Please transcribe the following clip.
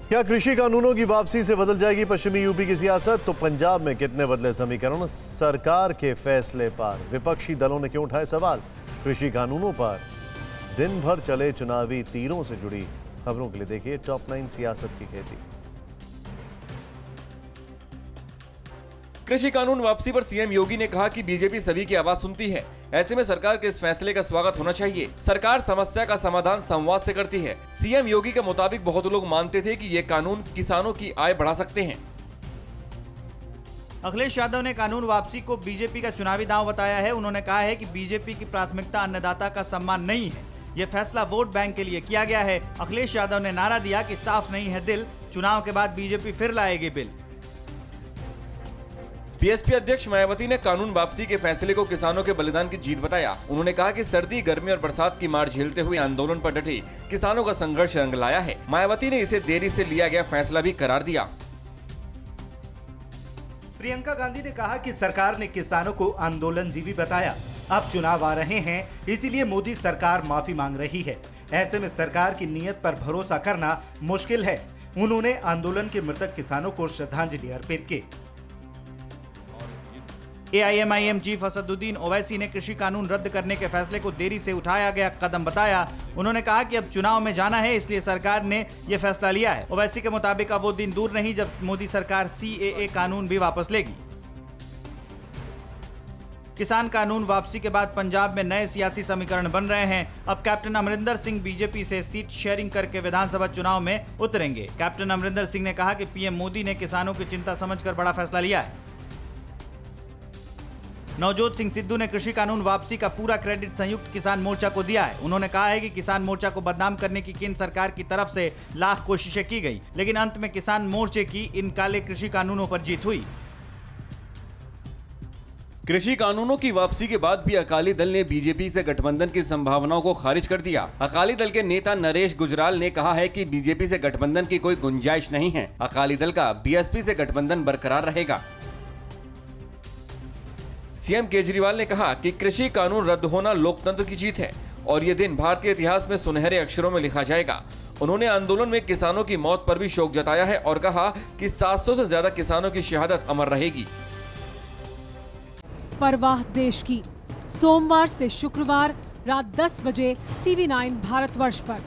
क्या कृषि कानूनों की वापसी से बदल जाएगी पश्चिमी यूपी की सियासत? तो पंजाब में कितने बदले समीकरण? सरकार के फैसले पर विपक्षी दलों ने क्यों उठाए सवाल? कृषि कानूनों पर दिन भर चले चुनावी तीरों से जुड़ी खबरों के लिए देखिए टॉप 9 सियासत की खेती। कृषि कानून वापसी पर सीएम योगी ने कहा कि बीजेपी सभी की आवाज सुनती है। ऐसे में सरकार के इस फैसले का स्वागत होना चाहिए। सरकार समस्या का समाधान संवाद से करती है। सीएम योगी के मुताबिक बहुत लोग मानते थे कि ये कानून किसानों की आय बढ़ा सकते हैं। अखिलेश यादव ने कानून वापसी को बीजेपी का चुनावी दांव बताया है। उन्होंने कहा है कि बीजेपी की प्राथमिकता अन्नदाता का सम्मान नहीं है, ये फैसला वोट बैंक के लिए किया गया है। अखिलेश यादव ने नारा दिया कि साफ नहीं है दिल, चुनाव के बाद बीजेपी फिर लाएगी बिल। बीएसपी अध्यक्ष मायावती ने कानून वापसी के फैसले को किसानों के बलिदान की जीत बताया। उन्होंने कहा कि सर्दी, गर्मी और बरसात की मार झेलते हुए आंदोलन पर डटे किसानों का संघर्ष रंग लाया है। मायावती ने इसे देरी से लिया गया फैसला भी करार दिया। प्रियंका गांधी ने कहा कि सरकार ने किसानों को आंदोलनजीवी बताया। अब चुनाव आ रहे हैं, इसीलिए मोदी सरकार माफी मांग रही है। ऐसे में सरकार की नीयत पर भरोसा करना मुश्किल है। उन्होंने आंदोलन के मृतक किसानों को श्रद्धांजलि अर्पित की। AIMIM चीफ असदुद्दीन ओवैसी ने कृषि कानून रद्द करने के फैसले को देरी से उठाया गया कदम बताया। उन्होंने कहा कि अब चुनाव में जाना है, इसलिए सरकार ने यह फैसला लिया है। ओवैसी के मुताबिक अब वो दिन दूर नहीं जब मोदी सरकार CAA कानून भी वापस लेगी। किसान कानून वापसी के बाद पंजाब में नए सियासी समीकरण बन रहे हैं। अब कैप्टन अमरिंदर सिंह बीजेपी से सीट शेयरिंग करके विधानसभा चुनाव में उतरेंगे। कैप्टन अमरिंदर सिंह ने कहा कि पीएम मोदी ने किसानों की चिंता समझकर बड़ा फैसला लिया है। नवजोत सिंह सिद्धू ने कृषि कानून वापसी का पूरा क्रेडिट संयुक्त किसान मोर्चा को दिया है। उन्होंने कहा है कि किसान मोर्चा को बदनाम करने की केंद्र सरकार की तरफ से लाख कोशिशें की गई, लेकिन अंत में किसान मोर्चे की इन काले कृषि कानूनों पर जीत हुई। कृषि कानूनों की वापसी के बाद भी अकाली दल ने बीजेपी से गठबंधन की संभावनाओं को खारिज कर दिया। अकाली दल के नेता नरेश गुजराल ने कहा है कि बीजेपी से गठबंधन की कोई गुंजाइश नहीं है। अकाली दल का बीएसपी से गठबंधन बरकरार रहेगा। सीएम केजरीवाल ने कहा कि कृषि कानून रद्द होना लोकतंत्र की जीत है और ये दिन भारतीय इतिहास में सुनहरे अक्षरों में लिखा जाएगा। उन्होंने आंदोलन में किसानों की मौत पर भी शोक जताया है और कहा कि 700 से ज्यादा किसानों की शहादत अमर रहेगी। परवाह देश की, सोमवार से शुक्रवार रात 10 बजे TV9 भारतवर्ष पर।